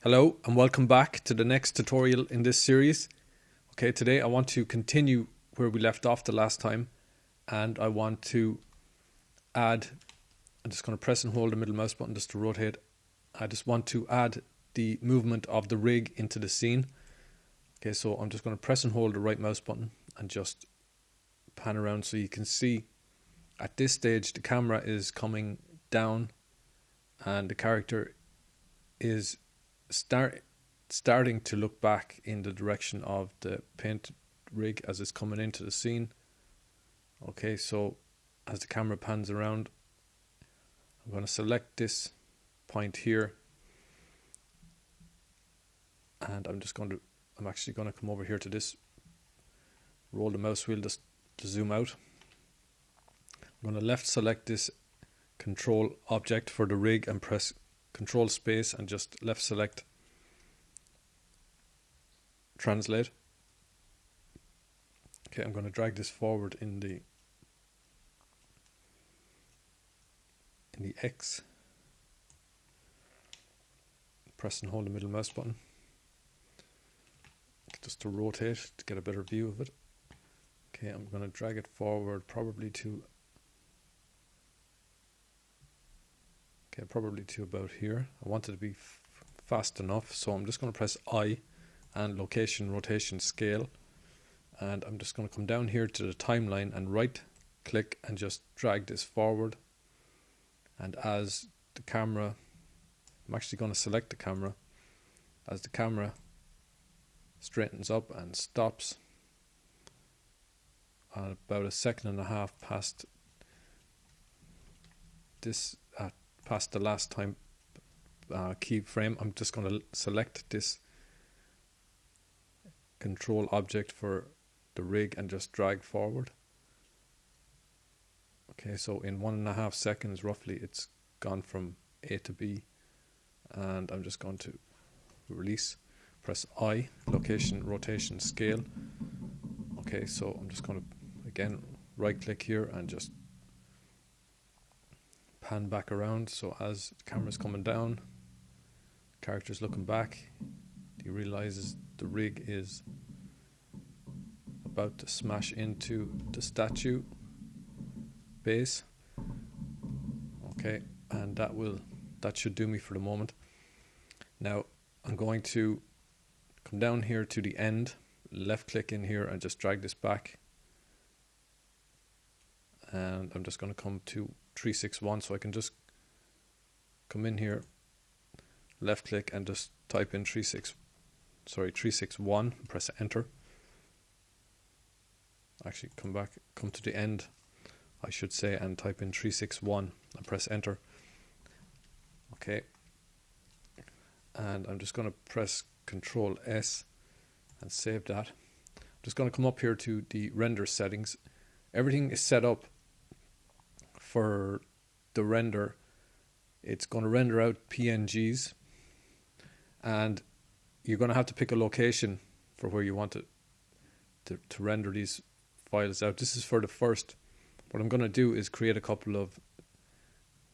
Hello and welcome back to the next tutorial in this series. Okay, today I want to continue where we left off the last time, and I want to add, I'm just going to press and hold the middle mouse button just to rotate. I just want to add the movement of the rig into the scene. Okay, so I'm just going to press and hold the right mouse button and just pan around so you can see at this stage the camera is coming down and the character is starting to look back in the direction of the paint rig as it's coming into the scene. Okay, so as the camera pans around, I'm going to select this point here, and I'm actually going to come over here to this, roll the mouse wheel just to zoom out. I'm going to left select this control object for the rig and press Control space and just left select translate. Okay, I'm going to drag this forward in the X. Press and hold the middle mouse button just to rotate to get a better view of it. Okay, I'm going to drag it forward probably to about here. I want it to be fast enough, so I'm just going to press I and location, rotation, scale, and I'm just going to come down here to the timeline and right click and just drag this forward. And as the camera, I'm actually going to select the camera, as the camera straightens up and stops about 1.5 seconds past this past the last time keyframe, I'm just going to select this control object for the rig and just drag forward. Okay, so in 1.5 seconds roughly it's gone from A to B, and I'm just going to release, press I, location, rotation, scale. Okay, so I'm just going to again right click here and just pan back around, so as the camera's coming down, character's looking back, he realizes the rig is about to smash into the statue base. Okay, and that should do me for the moment. Now I'm going to come down here to the end, left click in here and just drag this back, and I'm just going to come to 361, so I can just come in here, left click and just type in 361, press enter. Actually come to the end I should say, and type in 361 and press enter. Okay, and I'm just going to press Control S and save that. I'm just going to come up here to the render settings. Everything is set up for the render. It's going to render out PNGs, and you're going to have to pick a location for where you want it to render these files out. This is for the first. What I'm going to do is create a couple of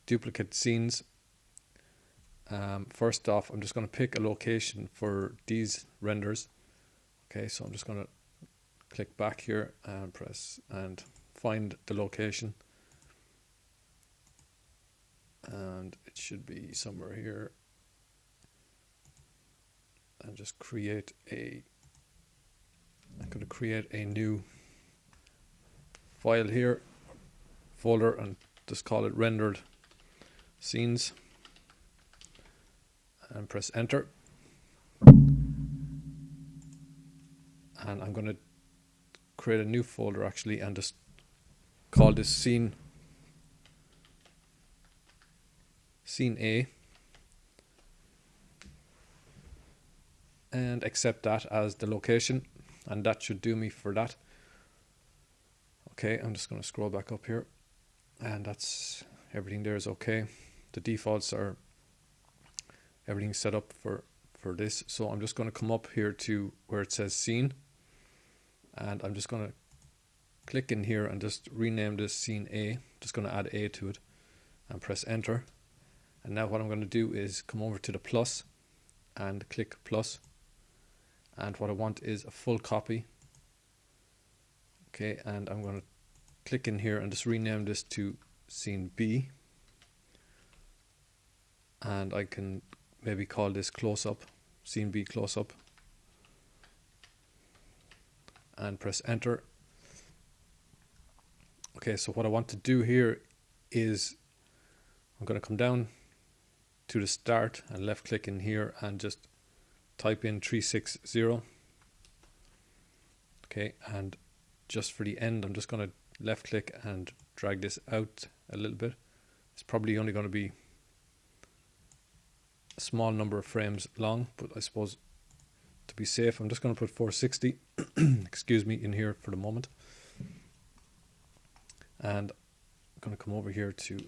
duplicate scenes. First off, I'm just going to pick a location for these renders. Okay, so I'm just going to click back here and press and find the location. And it should be somewhere here, and just I'm going to create a new file here, folder, and just call it rendered scenes and press enter. And I'm going to create a new folder actually and just call this scene A, and accept that as the location, and that should do me for that. Okay, I'm just going to scroll back up here, and that's everything there is okay. The defaults are everything set up for this, so I'm just going to come up here to where it says scene, and I'm just going to click in here and just rename this scene A. Just going to add A to it and press enter. And now what I'm going to do is come over to the plus and click plus. And what I want is a full copy. Okay, and I'm going to click in here and just rename this to scene B. And I can maybe call this close up, scene B close up. And press enter. Okay, so what I want to do here is I'm going to come down to the start and left click in here and just type in 360. Okay, and just for the end I'm just going to left click and drag this out a little bit. It's probably only going to be a small number of frames long, but I suppose to be safe I'm just going to put 460 excuse me, in here for the moment. And I'm going to come over here to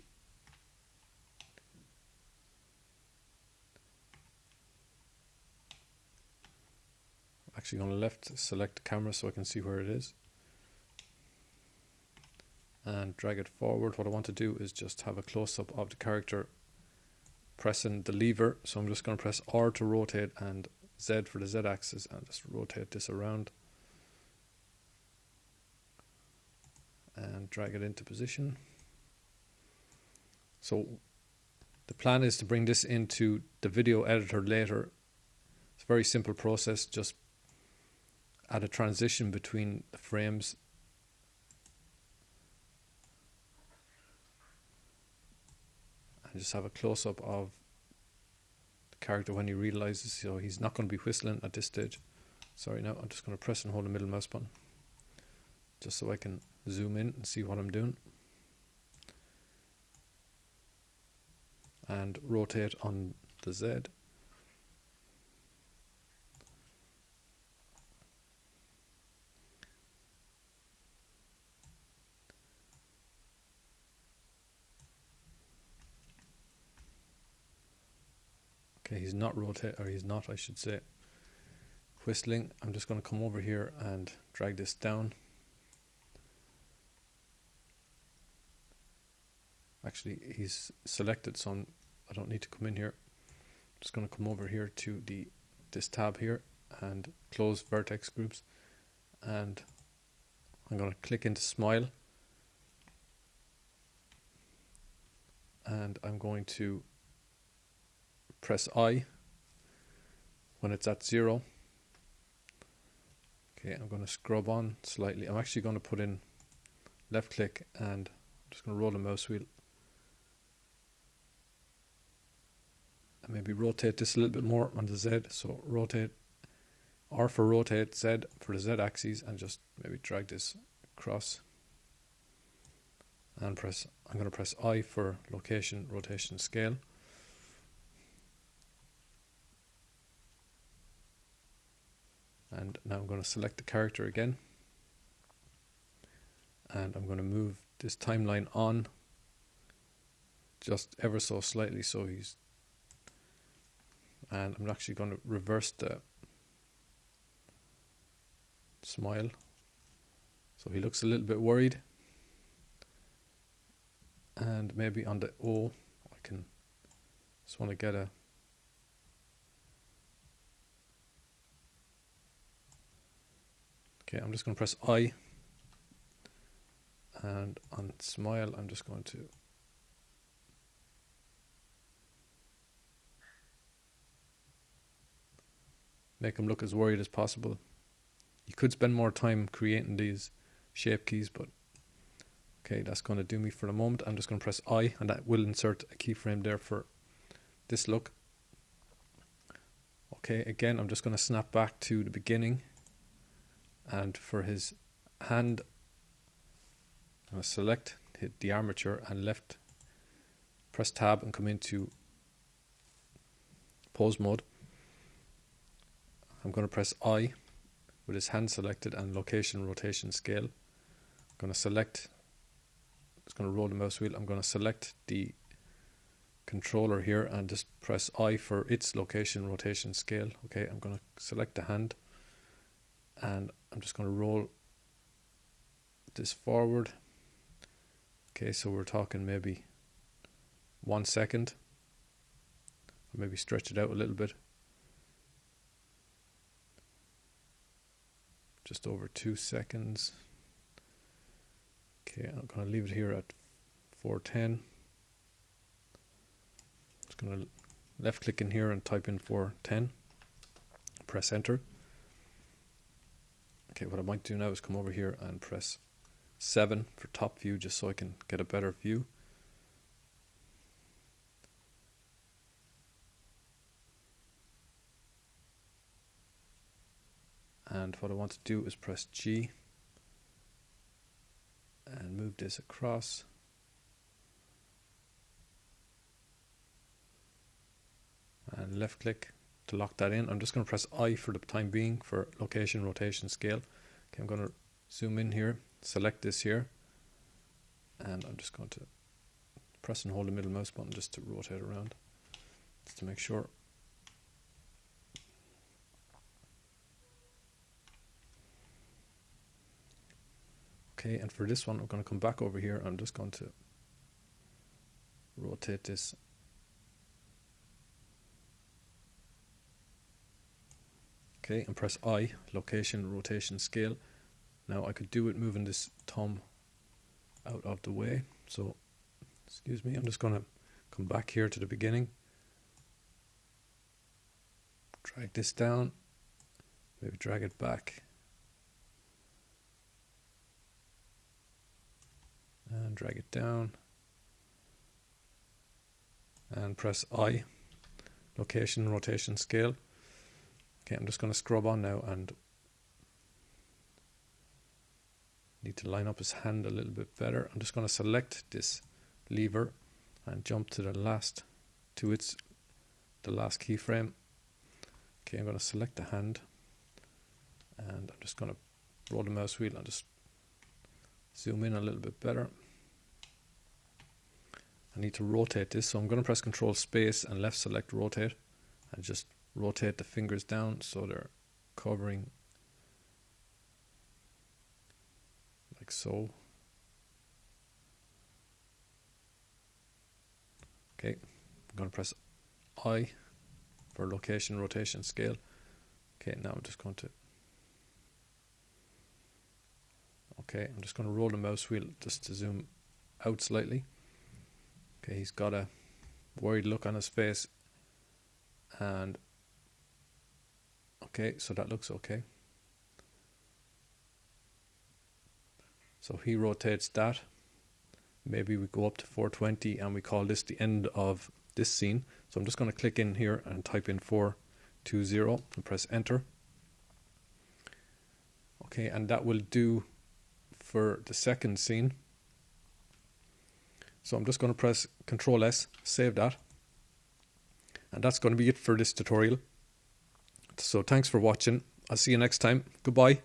actually going to left select the camera so I can see where it is and drag it forward. What I want to do is just have a close-up of the character pressing the lever, so I'm just going to press R to rotate and Z for the Z axis and just rotate this around and drag it into position. So the plan is to bring this into the video editor later. It's a very simple process, just add a transition between the frames and just have a close-up of the character when he realizes, so he's not going to be whistling at this stage. Sorry, now I'm just going to press and hold the middle mouse button just so I can zoom in and see what I'm doing and rotate on the Z. Okay, he's not I should say, whistling. I'm just going to come over here and drag this down. Actually, he's selected, so I don't need to come in here. I'm just going to come over here to this tab here and close vertex groups, and I'm going to click into smile, and I'm going to press I when it's at 0. Okay, I'm going to scrub on slightly. I'm actually going to put in left click and I'm just going to roll the mouse wheel and maybe rotate this a little bit more on the Z. So rotate, R for rotate, Z for the Z axis, and just maybe drag this across and I'm going to press I for location, rotation, scale. And now I'm going to select the character again and I'm going to move this timeline on just ever so slightly, so and I'm actually going to reverse the smile so he looks a little bit worried, and maybe on the O I can just want to get a okay, I'm just going to press I, and on smile I'm just going to make him look as worried as possible. You could spend more time creating these shape keys, but okay, that's going to do me for the moment. I'm just going to press I and that will insert a keyframe there for this look. Okay, again I'm just going to snap back to the beginning. And for his hand, I'm going to select, hit the armature and left, press tab and come into pose mode. I'm going to press I with his hand selected and location, rotation, scale. I'm going to select, it's going to roll the mouse wheel. I'm going to select the controller here and just press I for its location, rotation, scale. Okay, I'm going to select the hand and I'm just going to roll this forward. Okay, so we're talking maybe 1 second, or maybe stretch it out a little bit. just over 2 seconds. Okay, I'm going to leave it here at 410. Just going to left click in here and type in 410. Press enter. Okay, what I might do now is come over here and press 7 for top view, just so I can get a better view. And what I want to do is press G and move this across. And left click to lock that in. I'm just going to press I for the time being for location, rotation, scale. Okay, I'm going to zoom in here, select this here, and I'm just going to press and hold the middle mouse button just to rotate around, just to make sure. Okay, and for this one, I'm going to come back over here. I'm just going to rotate this. Okay, and press I, location, rotation, scale. Now I could do it moving this thumb out of the way. So, excuse me, I'm just going to come back here to the beginning. Drag this down, maybe drag it back. And drag it down. And press I, location, rotation, scale. Okay, I'm just going to scrub on now and need to line up his hand a little bit better. I'm just going to select this lever and jump to the last, the last keyframe. Okay, I'm going to select the hand and I'm just going to roll the mouse wheel and just zoom in a little bit better. I need to rotate this, so I'm going to press Control Space and left select rotate and just rotate the fingers down so they're covering like so. Okay, I'm going to press I for location, rotation, scale. Okay, now I'm just going to I'm just going to roll the mouse wheel just to zoom out slightly. Okay, he's got a worried look on his face, and okay, so that looks okay. So he rotates that. Maybe we go up to 420 and we call this the end of this scene. So I'm just going to click in here and type in 420 and press enter. Okay, and that will do for the second scene. So I'm just going to press Control S, save that. And that's going to be it for this tutorial. So thanks for watching. I'll see you next time. Goodbye.